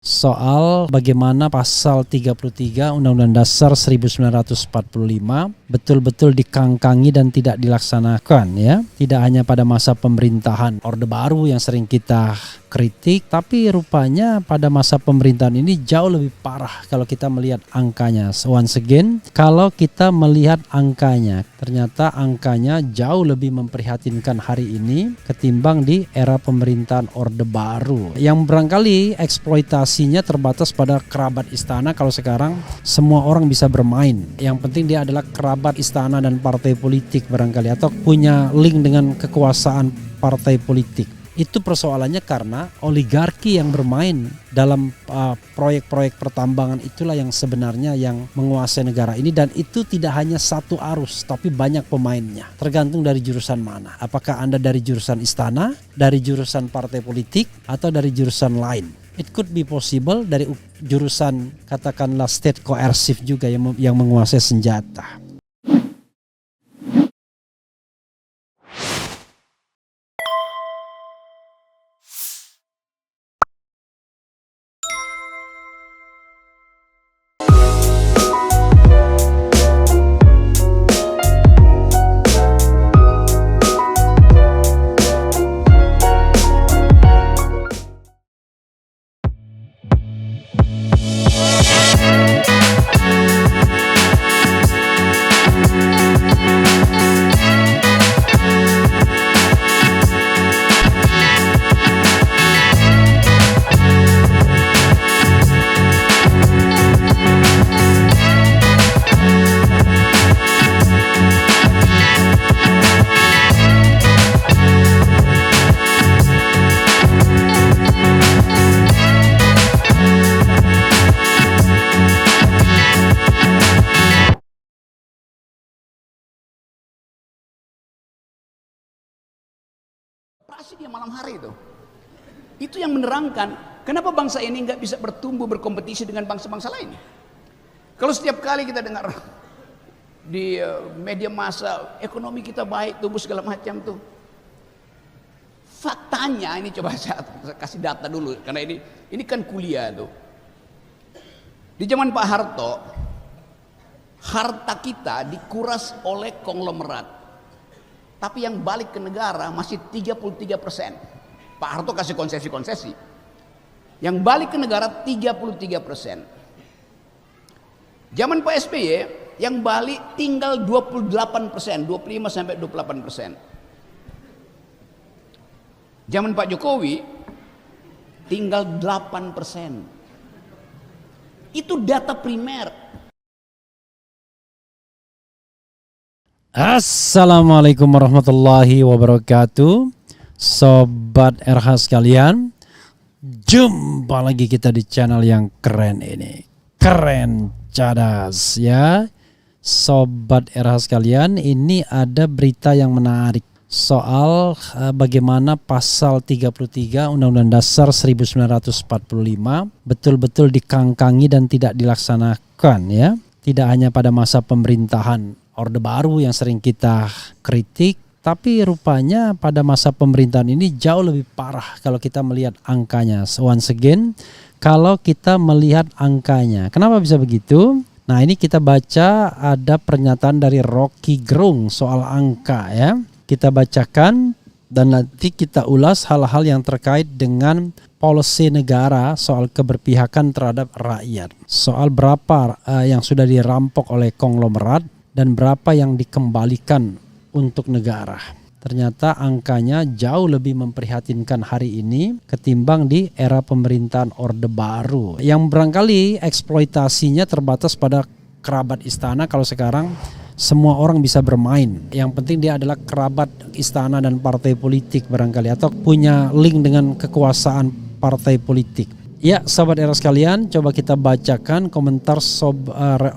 soal bagaimana pasal 33 Undang-Undang Dasar 1945 betul-betul dikangkangi dan tidak dilaksanakan, ya. Tidak hanya pada masa pemerintahan Orde Baru yang sering kita kritik, tapi rupanya pada masa pemerintahan ini jauh lebih parah kalau kita melihat angkanya. Once again, kalau kita melihat angkanya, ternyata angkanya jauh lebih memprihatinkan hari ini ketimbang di era pemerintahan Orde Baru. Yang barangkali eksploitasinya terbatas pada kerabat istana. Kalau sekarang semua orang bisa bermain. Yang penting dia adalah kerabat istana dan partai politik barangkali, atau punya link dengan kekuasaan partai politik. Itu persoalannya karena oligarki yang bermain dalam proyek-proyek pertambangan itulah yang sebenarnya yang menguasai negara ini, dan itu tidak hanya satu arus tapi banyak pemainnya. Tergantung dari jurusan mana. Apakah Anda dari jurusan istana, dari jurusan partai politik, atau dari jurusan lain. It could be possible dari jurusan katakanlah state coercive juga yang menguasai senjata. Dia malam hari itu yang menerangkan kenapa bangsa ini nggak bisa bertumbuh berkompetisi dengan bangsa-bangsa lain. Kalau setiap kali kita dengar di media massa ekonomi kita baik, tumbuh segala macam tuh, faktanya ini coba saya kasih data dulu karena ini kan kuliah tuh. Di zaman Pak Harto, harta kita dikuras oleh konglomerat. Tapi yang balik ke negara masih 33%. Pak Harto kasih konsesi-konsesi. Yang balik ke negara 33%. Zaman Pak SBY yang balik tinggal 28%, 25 sampai 28%. Zaman Pak Jokowi tinggal 8%. Itu data primer. Assalamualaikum warahmatullahi wabarakatuh, Sobat RH sekalian. Jumpa lagi kita di channel yang keren ini, keren cadas ya. Sobat RH sekalian, ini ada berita yang menarik soal bagaimana pasal 33 Undang-Undang Dasar 1945 betul-betul dikangkangi dan tidak dilaksanakan, ya. Tidak hanya pada masa pemerintahan Orde Baru yang sering kita kritik, tapi rupanya pada masa pemerintahan ini jauh lebih parah kalau kita melihat angkanya. Once again, kalau kita melihat angkanya, kenapa bisa begitu? Nah, ini kita baca ada pernyataan dari Rocky Gerung soal angka, ya. Kita bacakan dan nanti kita ulas hal-hal yang terkait dengan policy negara soal keberpihakan terhadap rakyat. Soal berapa yang sudah dirampok oleh konglomerat dan berapa yang dikembalikan untuk negara. Ternyata angkanya jauh lebih memprihatinkan hari ini ketimbang di era pemerintahan Orde Baru. Yang barangkali eksploitasinya terbatas pada kerabat istana. Kalau sekarang semua orang bisa bermain. Yang penting dia adalah kerabat istana dan partai politik barangkali, atau punya link dengan kekuasaan partai politik. Ya, sahabat era sekalian, coba kita bacakan komentar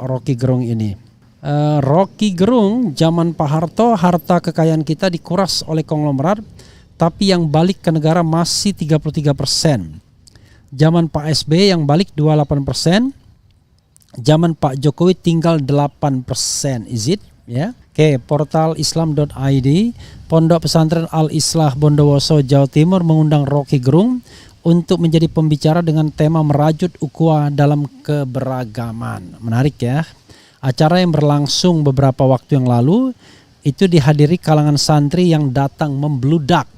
Rocky Gerung ini. Rocky Gerung, zaman Pak Harto harta kekayaan kita dikuras oleh konglomerat, tapi yang balik ke negara masih 33%. Zaman Pak SBY yang balik 28%. Zaman Pak Jokowi tinggal 8%. Is it? Ya. Oke, portal islam.id, Pondok Pesantren Al Islah Bondowoso Jawa Timur mengundang Rocky Gerung untuk menjadi pembicara dengan tema merajut ukhuwah dalam keberagaman. Menarik ya. Acara yang berlangsung beberapa waktu yang lalu itu dihadiri kalangan santri yang datang membludak.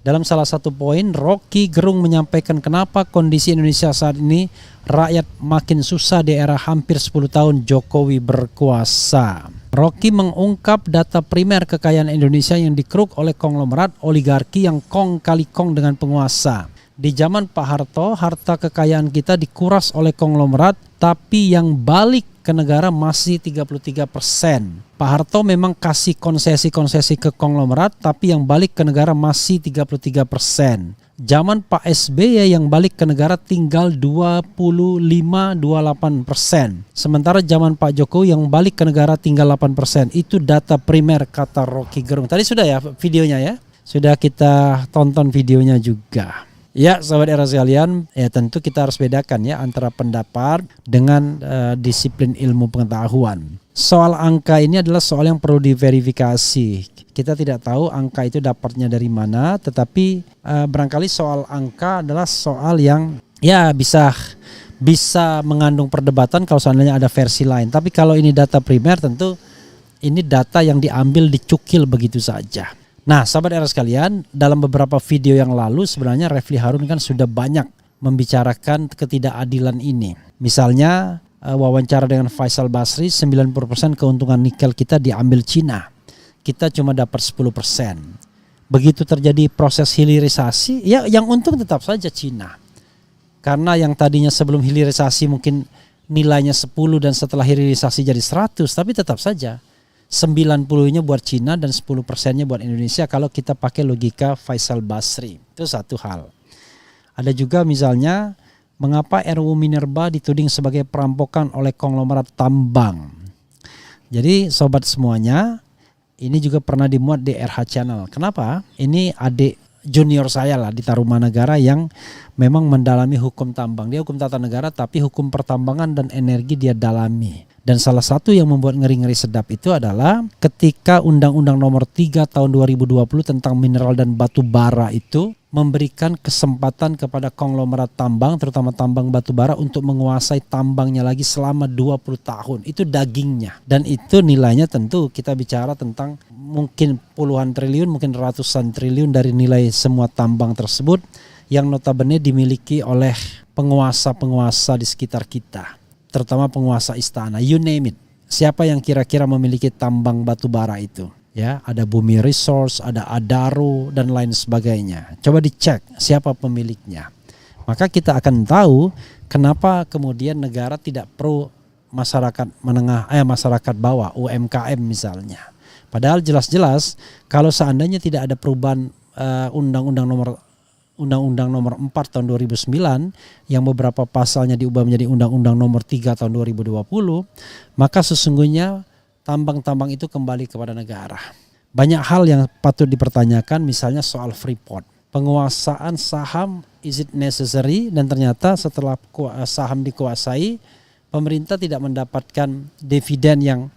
Dalam salah satu poin, Rocky Gerung menyampaikan kenapa kondisi Indonesia saat ini rakyat makin susah di era hampir 10 tahun Jokowi berkuasa. Rocky mengungkap data primer kekayaan Indonesia yang dikeruk oleh konglomerat oligarki yang kong kali kong dengan penguasa. Di zaman Pak Harto, harta kekayaan kita dikuras oleh konglomerat, tapi yang balik ke negara masih 33%. Pak Harto memang kasih konsesi-konsesi ke konglomerat, tapi yang balik ke negara masih 33%. Zaman Pak SBY yang balik ke negara tinggal 25-28%. Sementara zaman Pak Jokowi yang balik ke negara tinggal 8%. Itu data primer, kata Rocky Gerung. Tadi sudah ya videonya ya? Sudah kita tonton videonya juga. Ya, sahabat era sekalian, ya tentu kita harus bedakan ya antara pendapat dengan disiplin ilmu pengetahuan. Soal angka ini adalah soal yang perlu diverifikasi. Kita tidak tahu angka itu dapatnya dari mana, tetapi barangkali soal angka adalah soal yang ya bisa mengandung perdebatan kalau seandainya ada versi lain. Tapi kalau ini data primer, tentu ini data yang diambil dicukil begitu saja. Nah, sahabat era sekalian, dalam beberapa video yang lalu sebenarnya Refli Harun kan sudah banyak membicarakan ketidakadilan ini. Misalnya wawancara dengan Faisal Basri, 90% keuntungan nikel kita diambil Cina. Kita cuma dapat 10%. Begitu terjadi proses hilirisasi, ya yang untung tetap saja Cina. Karena yang tadinya sebelum hilirisasi mungkin nilainya 10 dan setelah hilirisasi jadi 100, tapi tetap saja 90-nya buat Cina dan 10%-nya buat Indonesia kalau kita pakai logika Faisal Basri. Itu satu hal. Ada juga misalnya mengapa RUU Minerba dituding sebagai perampokan oleh konglomerat tambang. Jadi sobat semuanya, ini juga pernah dimuat di RH Channel. Kenapa? Ini adik junior saya lah di Tarumanagara yang memang mendalami hukum tambang. Dia hukum tata negara tapi hukum pertambangan dan energi dia dalami. Dan salah satu yang membuat ngeri-ngeri sedap itu adalah ketika Undang-Undang Nomor 3 Tahun 2020 tentang mineral dan batu bara itu memberikan kesempatan kepada konglomerat tambang, terutama tambang batu bara, untuk menguasai tambangnya lagi selama 20 tahun. Itu dagingnya. Dan itu nilainya tentu kita bicara tentang mungkin puluhan triliun, mungkin ratusan triliun dari nilai semua tambang tersebut yang notabene dimiliki oleh penguasa-penguasa di sekitar kita. Terutama penguasa istana, you name it. Siapa yang kira-kira memiliki tambang batu bara itu? Ya, ada Bumi Resource, ada Adaro dan lain sebagainya. Coba dicek siapa pemiliknya. Maka kita akan tahu kenapa kemudian negara tidak pro masyarakat menengah, masyarakat bawah, UMKM misalnya. Padahal jelas-jelas kalau seandainya tidak ada perubahan Undang-Undang Nomor 4 Tahun 2009 yang beberapa pasalnya diubah menjadi Undang-Undang Nomor 3 Tahun 2020, maka sesungguhnya tambang-tambang itu kembali kepada negara. Banyak hal yang patut dipertanyakan, misalnya soal Freeport. Penguasaan saham, is it necessary? Dan ternyata setelah saham dikuasai, pemerintah tidak mendapatkan dividen yang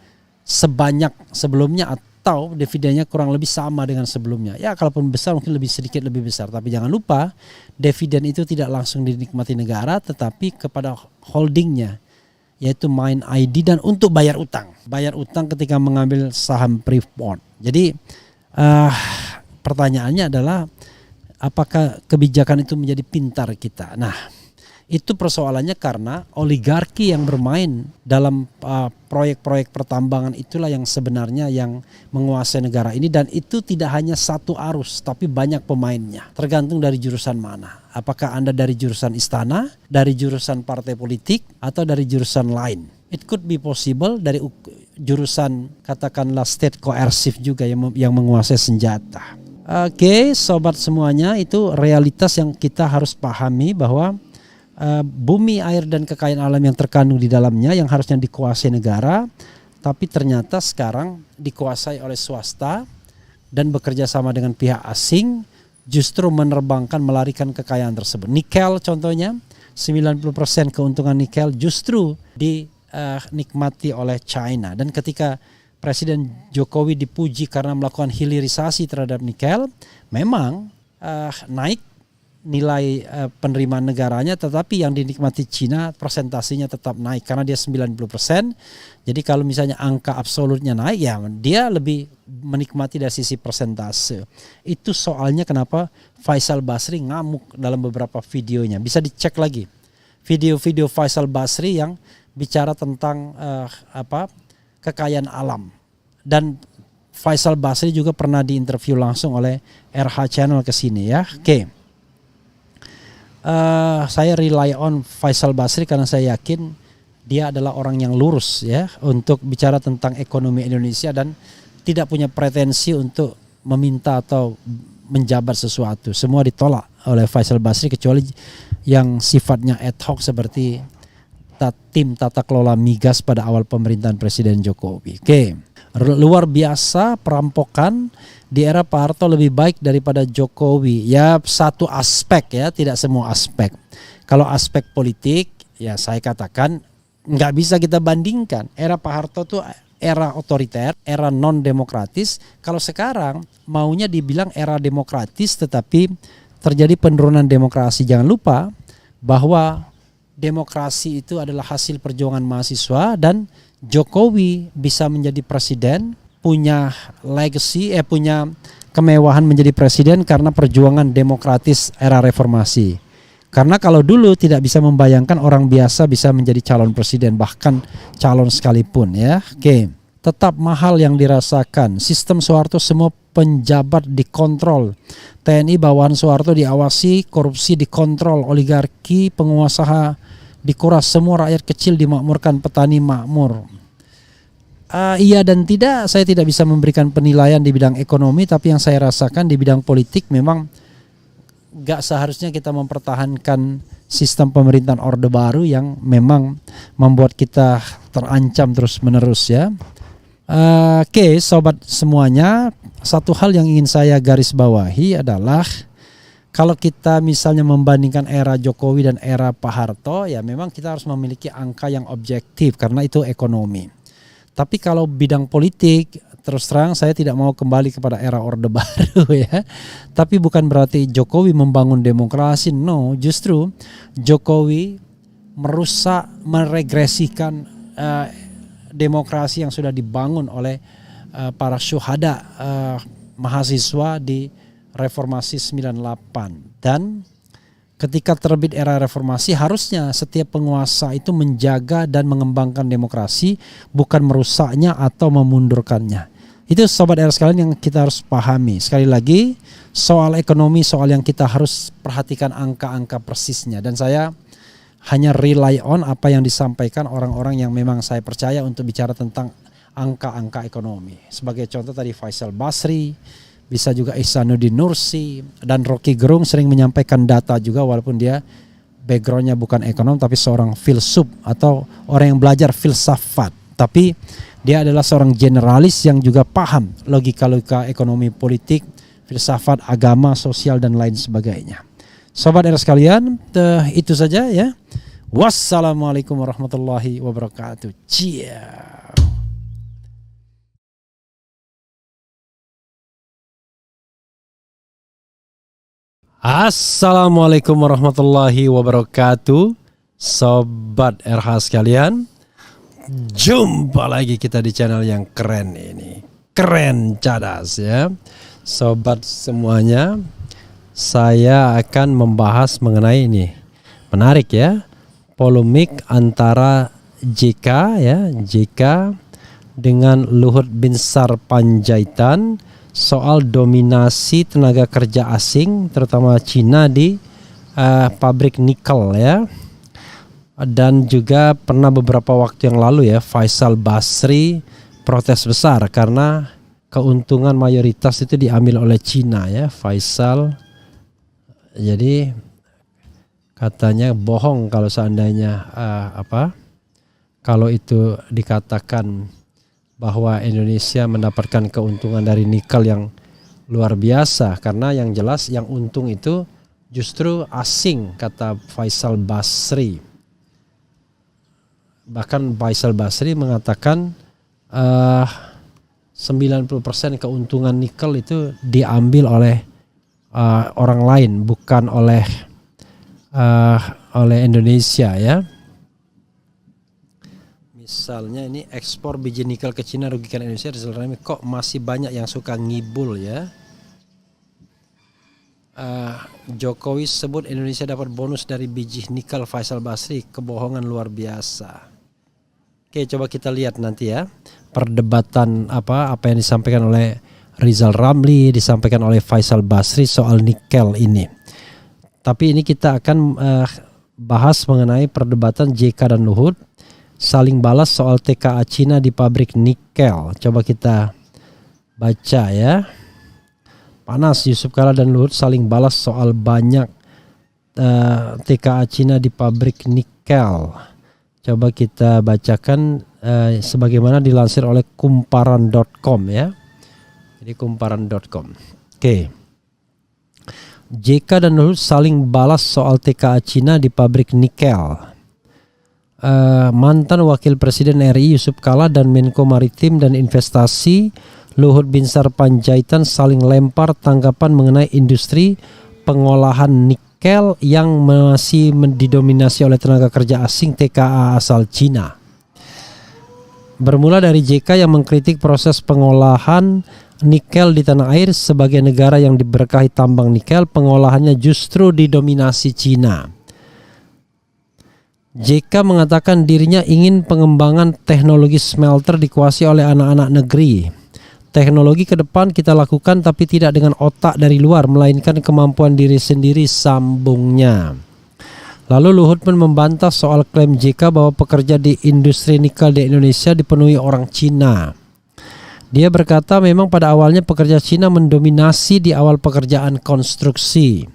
sebanyak sebelumnya atau dividennya kurang lebih sama dengan sebelumnya. Ya kalaupun besar mungkin sedikit lebih besar. Tapi jangan lupa dividen itu tidak langsung dinikmati negara tetapi kepada holdingnya, yaitu Main ID dan untuk bayar utang. Bayar utang ketika mengambil saham Freeport. Jadi pertanyaannya adalah apakah kebijakan itu menjadi pintar kita? Nah, itu persoalannya karena oligarki yang bermain dalam proyek-proyek pertambangan itulah yang sebenarnya yang menguasai negara ini, dan itu tidak hanya satu arus tapi banyak pemainnya. Tergantung dari jurusan mana. Apakah Anda dari jurusan istana, dari jurusan partai politik, atau dari jurusan lain. It could be possible dari jurusan katakanlah state coercive juga yang menguasai senjata. Oke, sobat semuanya, itu realitas yang kita harus pahami bahwa bumi, air dan kekayaan alam yang terkandung di dalamnya yang harusnya dikuasai negara, tapi ternyata sekarang dikuasai oleh swasta dan bekerja sama dengan pihak asing, justru menerbangkan, melarikan kekayaan tersebut. Nikel contohnya, 90% keuntungan nikel justru dinikmati oleh China. Dan ketika Presiden Jokowi dipuji karena melakukan hilirisasi terhadap nikel, memang naik nilai penerimaan negaranya, tetapi yang dinikmati Cina persentasenya tetap naik karena dia 90%. Jadi kalau misalnya angka absolutnya naik, ya dia lebih menikmati dari sisi persentase. Itu soalnya kenapa Faisal Basri ngamuk dalam beberapa videonya. Bisa dicek lagi video-video Faisal Basri yang bicara tentang kekayaan alam. Dan Faisal Basri juga pernah diinterview langsung oleh RH Channel ke sini ya. Oke. Saya rely on Faisal Basri karena saya yakin dia adalah orang yang lurus ya untuk bicara tentang ekonomi Indonesia dan tidak punya pretensi untuk meminta atau menjabat sesuatu. Semua ditolak oleh Faisal Basri kecuali yang sifatnya ad hoc seperti tim tata kelola migas pada awal pemerintahan Presiden Jokowi. Oke. Luar biasa perampokan di era Pak Harto lebih baik daripada Jokowi. Ya satu aspek ya, tidak semua aspek. Kalau aspek politik ya saya katakan nggak bisa kita bandingkan. Era Pak Harto tuh era otoriter, era non demokratis. Kalau sekarang maunya dibilang era demokratis tetapi terjadi penurunan demokrasi. Jangan lupa bahwa demokrasi itu adalah hasil perjuangan mahasiswa dan Jokowi bisa menjadi presiden, punya legacy, punya kemewahan menjadi presiden karena perjuangan demokratis era reformasi. Karena kalau dulu tidak bisa membayangkan orang biasa bisa menjadi calon presiden, bahkan calon sekalipun ya. Oke, tetap mahal yang dirasakan. Sistem Soeharto semua penjabat dikontrol. TNI bawahan Soeharto diawasi, korupsi dikontrol, oligarki, pengusaha dikuras, semua rakyat kecil dimakmurkan, petani makmur. Iya dan tidak, saya tidak bisa memberikan penilaian di bidang ekonomi, tapi yang saya rasakan di bidang politik memang gak seharusnya kita mempertahankan sistem pemerintahan Orde Baru yang memang membuat kita terancam terus menerus ya. Oke, sobat semuanya, satu hal yang ingin saya garis bawahi adalah kalau kita misalnya membandingkan era Jokowi dan era Pak Harto, ya memang kita harus memiliki angka yang objektif karena itu ekonomi. Tapi kalau bidang politik, terus terang saya tidak mau kembali kepada era Orde Baru ya. Tapi bukan berarti Jokowi membangun demokrasi, no. Justru Jokowi merusak, meregresikan demokrasi yang sudah dibangun oleh para syuhada mahasiswa di Reformasi 98. Dan ketika terbit era reformasi harusnya setiap penguasa itu menjaga dan mengembangkan demokrasi, bukan merusaknya atau memundurkannya. Itu sobat era sekalian yang kita harus pahami. Sekali lagi soal ekonomi, soal yang kita harus perhatikan angka-angka persisnya. Dan saya hanya rely on apa yang disampaikan orang-orang yang memang saya percaya untuk bicara tentang angka-angka ekonomi. Sebagai contoh tadi Faisal Basri, bisa juga Ihsanuddin Nursi dan Rocky Gerung sering menyampaikan data juga walaupun dia backgroundnya bukan ekonom tapi seorang filsuf atau orang yang belajar filsafat. Tapi dia adalah seorang generalis yang juga paham logika-logika ekonomi politik, filsafat, agama, sosial dan lain sebagainya. Sobat era sekalian, itu saja ya. Wassalamualaikum warahmatullahi wabarakatuh. Ciao. Assalamualaikum warahmatullahi wabarakatuh. Sobat RH sekalian, jumpa lagi kita di channel yang keren ini, keren cadas ya. Sobat semuanya, saya akan membahas mengenai ini, menarik ya, polemik antara JK dengan Luhut Binsar Panjaitan soal dominasi tenaga kerja asing terutama Cina di pabrik nikel ya. Dan juga pernah beberapa waktu yang lalu ya Faisal Basri protes besar karena keuntungan mayoritas itu diambil oleh Cina ya Faisal. Jadi katanya bohong kalau seandainya kalau itu dikatakan bahwa Indonesia mendapatkan keuntungan dari nikel yang luar biasa, karena yang jelas yang untung itu justru asing, kata Faisal Basri. Bahkan Faisal Basri mengatakan 90% keuntungan nikel itu diambil oleh orang lain, bukan oleh Indonesia ya. Misalnya ini ekspor biji nikel ke Cina rugikan Indonesia, kok masih banyak yang suka ngibul ya. Jokowi sebut Indonesia dapat bonus dari biji nikel, Faisal Basri, kebohongan luar biasa. Oke, coba kita lihat nanti ya perdebatan apa yang disampaikan oleh Rizal Ramli, disampaikan oleh Faisal Basri soal nikel ini. Tapi ini kita akan bahas mengenai perdebatan JK dan Luhut saling balas soal TKA Cina di pabrik nikel. Coba kita baca ya. Panas, Yusuf Kala dan Luhut saling balas soal banyak TKA Cina di pabrik nikel. Coba kita bacakan sebagaimana dilansir oleh kumparan.com ya. Jadi kumparan.com. Oke. JK dan Luhut saling balas soal TKA Cina di pabrik nikel. Mantan Wakil Presiden RI Yusuf Kala dan Menko Maritim dan Investasi Luhut Binsar Panjaitan saling lempar tanggapan mengenai industri pengolahan nikel yang masih didominasi oleh tenaga kerja asing TKA asal Cina. Bermula dari JK yang mengkritik proses pengolahan nikel di tanah air. Sebagai negara yang diberkahi tambang nikel, pengolahannya justru didominasi Cina. JK mengatakan dirinya ingin pengembangan teknologi smelter dikuasai oleh anak-anak negeri. Teknologi ke depan kita lakukan tapi tidak dengan otak dari luar, melainkan kemampuan diri sendiri, sambungnya. Lalu Luhut pun membantah soal klaim JK bahwa pekerja di industri nikel di Indonesia dipenuhi orang Cina. Dia berkata memang pada awalnya pekerja Cina mendominasi di awal pekerjaan konstruksi.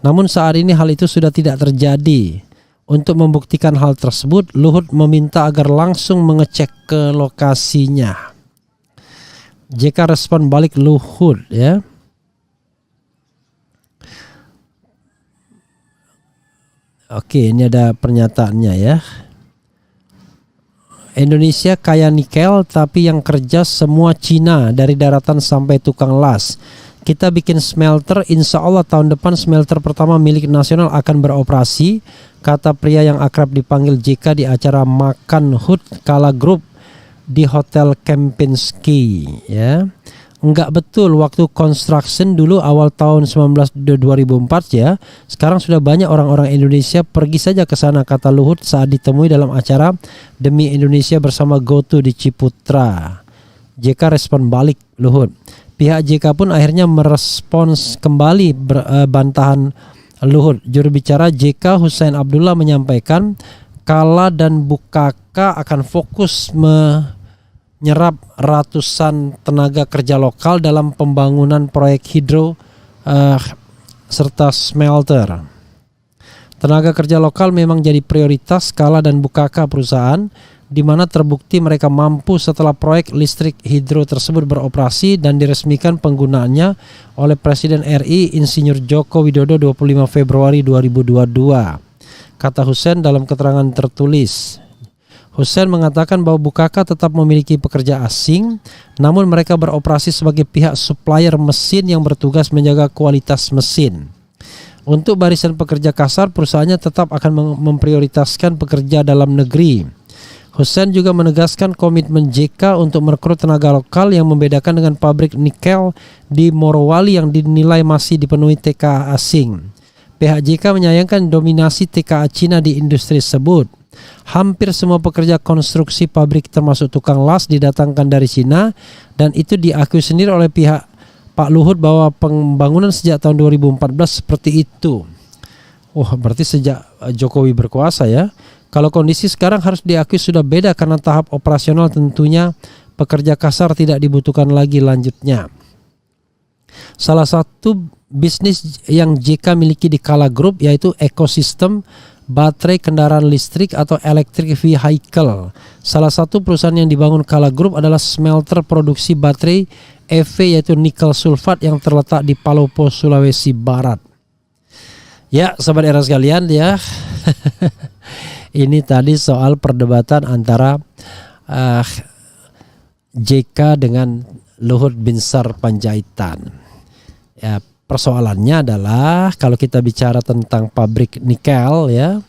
Namun saat ini hal itu sudah tidak terjadi. Untuk membuktikan hal tersebut, Luhut meminta agar langsung mengecek ke lokasinya. JK respon balik Luhut ya. Oke, ini ada pernyataannya ya. Indonesia kaya nikel tapi yang kerja semua Cina dari daratan sampai tukang las. Kita bikin smelter, insya Allah tahun depan smelter pertama milik nasional akan beroperasi, kata pria yang akrab dipanggil JK di acara Makan HUT Kala Group di Hotel Kempinski ya. Enggak betul, waktu construction dulu awal tahun 2004 ya. Sekarang sudah banyak orang-orang Indonesia, pergi saja ke sana, kata Luhut saat ditemui dalam acara Demi Indonesia bersama GoTo di Ciputra. JK respon balik Luhut. Pihak JK pun akhirnya merespons kembali bantahan Luhut. Juru bicara JK Hussein Abdullah menyampaikan Kala dan Bukaka akan fokus menyerap ratusan tenaga kerja lokal dalam pembangunan proyek hidro serta smelter. Tenaga kerja lokal memang jadi prioritas Kala dan Bukaka perusahaan, di mana terbukti mereka mampu setelah proyek listrik hidro tersebut beroperasi dan diresmikan penggunaannya oleh Presiden RI Insinyur Joko Widodo 25 Februari 2022, kata Hussein dalam keterangan tertulis. Hussein mengatakan bahwa Bukaka tetap memiliki pekerja asing, namun mereka beroperasi sebagai pihak supplier mesin yang bertugas menjaga kualitas mesin. Untuk barisan pekerja kasar, perusahaannya tetap akan memprioritaskan pekerja dalam negeri. Hussein juga menegaskan komitmen JK untuk merekrut tenaga lokal yang membedakan dengan pabrik nikel di Morowali yang dinilai masih dipenuhi TKA asing. Pihak JK menyayangkan dominasi TKA Cina di industri tersebut. Hampir semua pekerja konstruksi pabrik termasuk tukang las didatangkan dari Cina, dan itu diakui sendiri oleh pihak Pak Luhut bahwa pembangunan sejak tahun 2014 seperti itu. Wah, berarti sejak Jokowi berkuasa ya. Kalau kondisi sekarang harus diakui sudah beda karena tahap operasional tentunya pekerja kasar tidak dibutuhkan lagi lanjutnya. Salah satu bisnis yang JK miliki di Kala Group yaitu ekosistem baterai kendaraan listrik atau electric vehicle. Salah satu perusahaan yang dibangun Kala Group adalah smelter produksi baterai EV yaitu nikel sulfat yang terletak di Palopo, Sulawesi Barat. Ya, sobat era sekalian ya. Ini tadi soal perdebatan antara JK dengan Luhut Binsar Panjaitan. Ya, persoalannya adalah kalau kita bicara tentang pabrik nikel ya,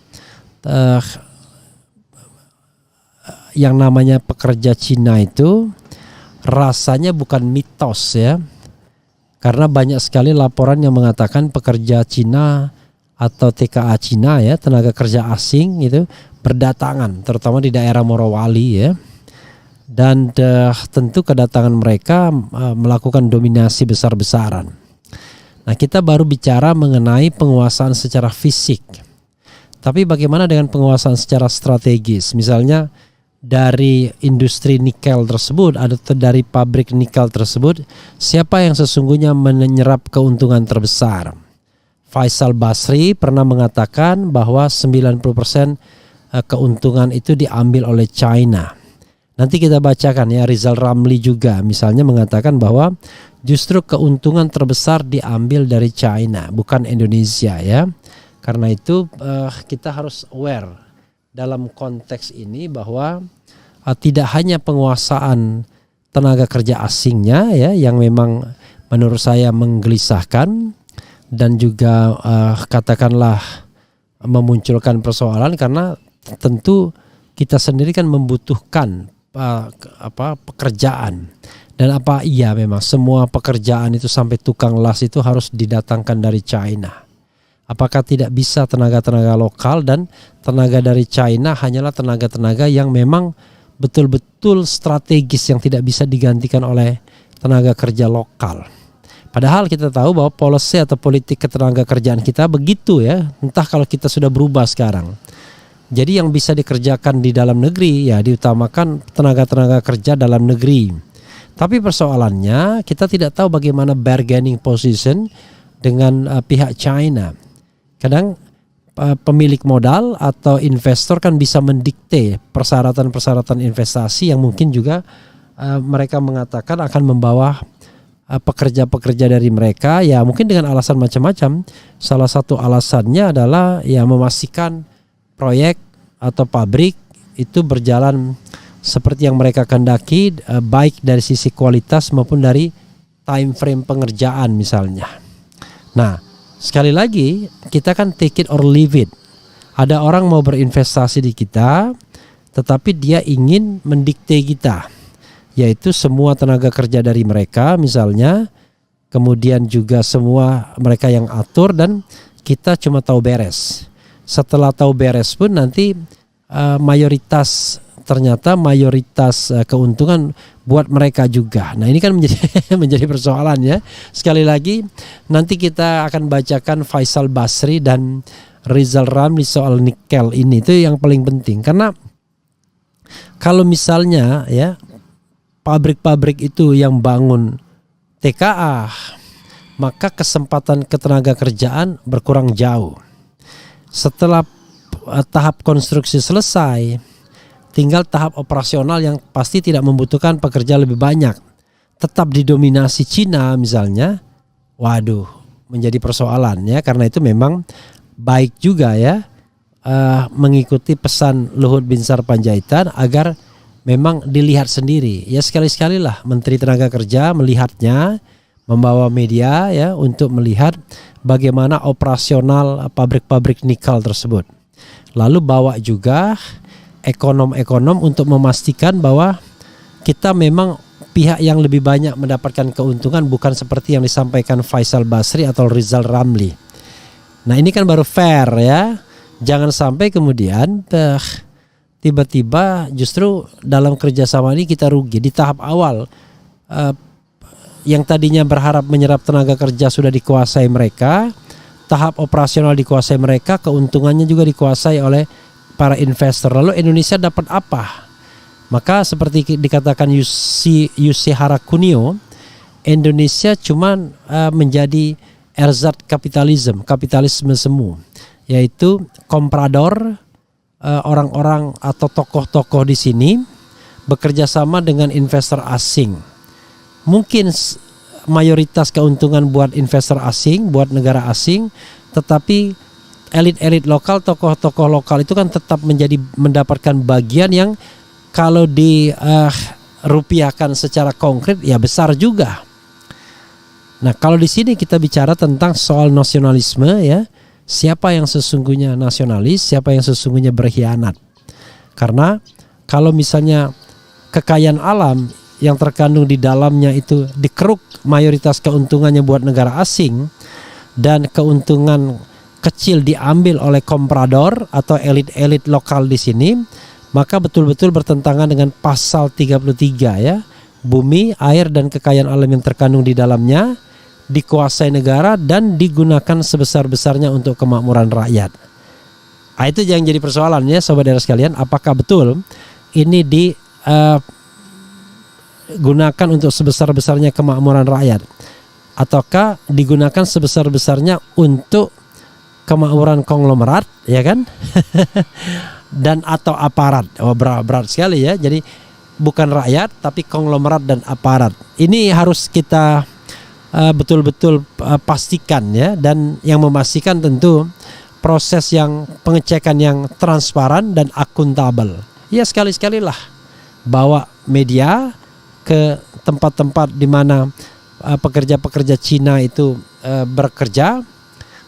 yang namanya pekerja Cina itu rasanya bukan mitos ya, karena banyak sekali laporan yang mengatakan pekerja Cina atau TKA Cina ya, tenaga kerja asing itu berdatangan terutama di daerah Morowali ya, dan tentu kedatangan mereka melakukan dominasi besar-besaran. Nah, kita baru bicara mengenai penguasaan secara fisik, tapi bagaimana dengan penguasaan secara strategis? Misalnya dari industri nikel tersebut atau dari pabrik nikel tersebut, siapa yang sesungguhnya menyerap keuntungan terbesar? Faisal Basri pernah mengatakan bahwa 90% keuntungan itu diambil oleh China. Nanti kita bacakan ya, Rizal Ramli juga misalnya mengatakan bahwa justru keuntungan terbesar diambil dari China, bukan Indonesia ya. Karena itu kita harus aware dalam konteks ini bahwa tidak hanya penguasaan tenaga kerja asingnya ya yang memang menurut saya menggelisahkan dan juga katakanlah memunculkan persoalan, karena tentu kita sendiri kan membutuhkan pekerjaan, dan iya memang semua pekerjaan itu sampai tukang las itu harus didatangkan dari China. Apakah tidak bisa tenaga-tenaga lokal, dan tenaga dari China hanyalah tenaga-tenaga yang memang betul-betul strategis yang tidak bisa digantikan oleh tenaga kerja lokal. Padahal kita tahu bahwa policy atau politik ketenaga kerjaan kita begitu ya, entah kalau kita sudah berubah sekarang. Jadi yang bisa dikerjakan di dalam negeri ya diutamakan tenaga-tenaga kerja dalam negeri. Tapi persoalannya kita tidak tahu bagaimana bargaining position dengan pihak China. Kadang pemilik modal atau investor kan bisa mendikte persyaratan-persyaratan investasi yang mungkin juga mereka mengatakan akan membawa pekerja-pekerja dari mereka ya, mungkin dengan alasan macam-macam. Salah satu alasannya adalah ya memastikan proyek atau pabrik itu berjalan seperti yang mereka kehendaki, baik dari sisi kualitas maupun dari time frame pengerjaan misalnya. Nah, sekali lagi kita kan take it or leave it. Ada orang mau berinvestasi di kita, tetapi dia ingin mendikte kita, yaitu semua tenaga kerja dari mereka misalnya, kemudian juga semua mereka yang atur, dan kita cuma tahu beres. Setelah tahu beres pun nanti ternyata mayoritas keuntungan buat mereka juga. Nah, ini kan menjadi persoalan ya. Sekali lagi nanti kita akan bacakan Faisal Basri dan Rizal Ramli soal nikel ini, itu yang paling penting. Karena kalau misalnya ya pabrik-pabrik itu yang bangun TKA, maka kesempatan ketenaga kerjaan berkurang jauh. Setelah tahap konstruksi selesai, tinggal tahap operasional yang pasti tidak membutuhkan pekerja lebih banyak, tetap didominasi Cina misalnya. Waduh, menjadi persoalan ya. Karena itu memang baik juga ya mengikuti pesan Luhut Binsar Panjaitan agar memang dilihat sendiri. Ya sekali-sekali lah Menteri Tenaga Kerja melihatnya, membawa media ya untuk melihat bagaimana operasional pabrik-pabrik nikel tersebut. Lalu bawa juga ekonom-ekonom untuk memastikan bahwa kita memang pihak yang lebih banyak mendapatkan keuntungan, bukan seperti yang disampaikan Faisal Basri atau Rizal Ramli. Nah, ini kan baru fair ya. Jangan sampai kemudian tiba-tiba justru dalam kerjasama ini kita rugi. Di tahap awal yang tadinya berharap menyerap tenaga kerja sudah dikuasai mereka, tahap operasional dikuasai mereka, keuntungannya juga dikuasai oleh para investor. Lalu Indonesia dapat apa? Maka seperti dikatakan Yusi Harakunio, Indonesia cuma menjadi erzat kapitalisme semu, yaitu komprador, orang-orang atau tokoh-tokoh di sini bekerja sama dengan investor asing. Mungkin mayoritas keuntungan buat investor asing, buat negara asing, tetapi elit-elit lokal, tokoh-tokoh lokal itu kan tetap mendapatkan bagian yang kalau dirupiahkan secara konkret ya besar juga. Nah, kalau di sini kita bicara tentang soal nasionalisme ya, siapa yang sesungguhnya nasionalis, siapa yang sesungguhnya berkhianat. Karena kalau misalnya kekayaan alam yang terkandung di dalamnya itu dikeruk mayoritas keuntungannya buat negara asing dan keuntungan kecil diambil oleh komprador atau elit-elit lokal di sini, maka betul-betul bertentangan dengan pasal 33 ya. Bumi, air dan kekayaan alam yang terkandung di dalamnya dikuasai negara dan digunakan sebesar-besarnya untuk kemakmuran rakyat. Nah, itu yang jadi persoalannya sobat daerah sekalian, apakah betul ini digunakan untuk sebesar-besarnya kemakmuran rakyat ataukah digunakan sebesar-besarnya untuk kemakmuran konglomerat, ya kan? Dan atau aparat. Oh, berat sekali ya. Jadi bukan rakyat tapi konglomerat dan aparat. Ini harus kita betul-betul pastikan ya, dan yang memastikan tentu proses yang pengecekan yang transparan dan akuntabel. Ya, sekali-sekalilah bawa media ke tempat-tempat di mana pekerja-pekerja Cina itu bekerja,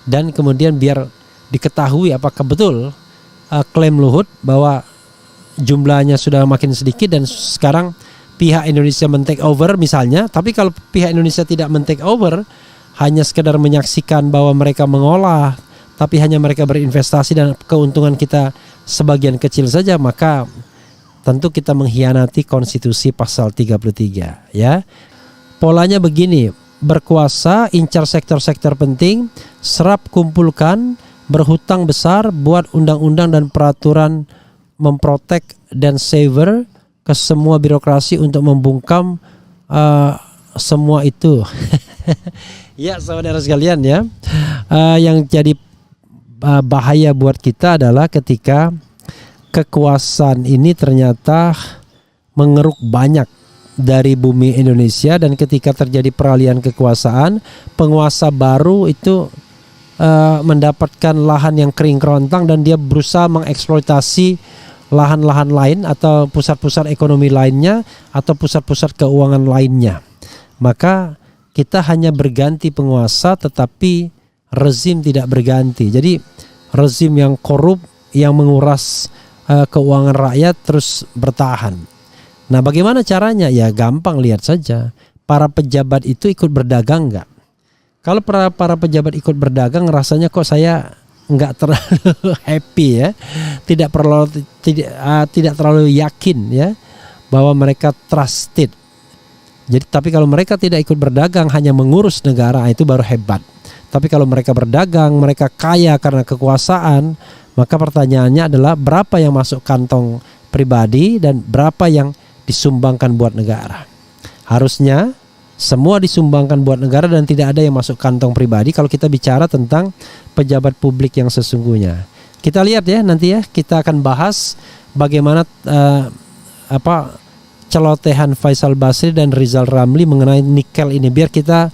dan kemudian biar diketahui apakah betul klaim Luhut bahwa jumlahnya sudah makin sedikit dan sekarang pihak Indonesia men-take over misalnya. Tapi kalau pihak Indonesia tidak men-take over, hanya sekedar menyaksikan bahwa mereka mengolah, tapi hanya mereka berinvestasi dan keuntungan kita sebagian kecil saja, maka tentu kita mengkhianati konstitusi pasal 33 ya. Polanya begini, berkuasa, incar sektor-sektor penting, serap kumpulkan, berhutang besar, buat undang-undang dan peraturan memprotek dan saver ke semua birokrasi untuk membungkam semua itu. Ya, saudara sekalian ya, yang jadi bahaya buat kita adalah ketika kekuasaan ini ternyata mengeruk banyak dari bumi Indonesia, dan ketika terjadi peralihan kekuasaan, penguasa baru itu mendapatkan lahan yang kering kerontang dan dia berusaha mengeksploitasi lahan-lahan lain atau pusat-pusat ekonomi lainnya atau pusat-pusat keuangan lainnya. Maka kita hanya berganti penguasa tetapi rezim tidak berganti. Jadi rezim yang korup, yang menguras keuangan rakyat terus bertahan. Nah, bagaimana caranya? Ya gampang, lihat saja. Para pejabat itu ikut berdagang enggak? Kalau para pejabat ikut berdagang, rasanya kok saya enggak terlalu happy ya. Tidak terlalu yakin ya bahwa mereka trusted. Jadi tapi kalau mereka tidak ikut berdagang, hanya mengurus negara, itu baru hebat. Tapi kalau mereka berdagang, mereka kaya karena kekuasaan, maka pertanyaannya adalah berapa yang masuk kantong pribadi dan berapa yang disumbangkan buat negara. Harusnya semua disumbangkan buat negara dan tidak ada yang masuk kantong pribadi kalau kita bicara tentang pejabat publik yang sesungguhnya. Kita lihat ya nanti ya, kita akan bahas bagaimana celotehan Faisal Basri dan Rizal Ramli mengenai nikel ini, biar kita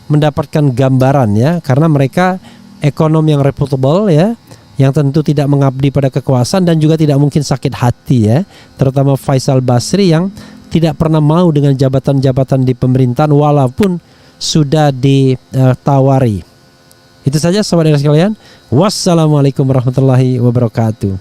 mendapatkan gambaran ya, karena mereka ekonom yang reputable ya, yang tentu tidak mengabdi pada kekuasaan dan juga tidak mungkin sakit hati ya, terutama Faisal Basri yang tidak pernah mau dengan jabatan-jabatan di pemerintahan walaupun sudah ditawari. Itu saja sahabat sekalian. Wassalamualaikum warahmatullahi wabarakatuh.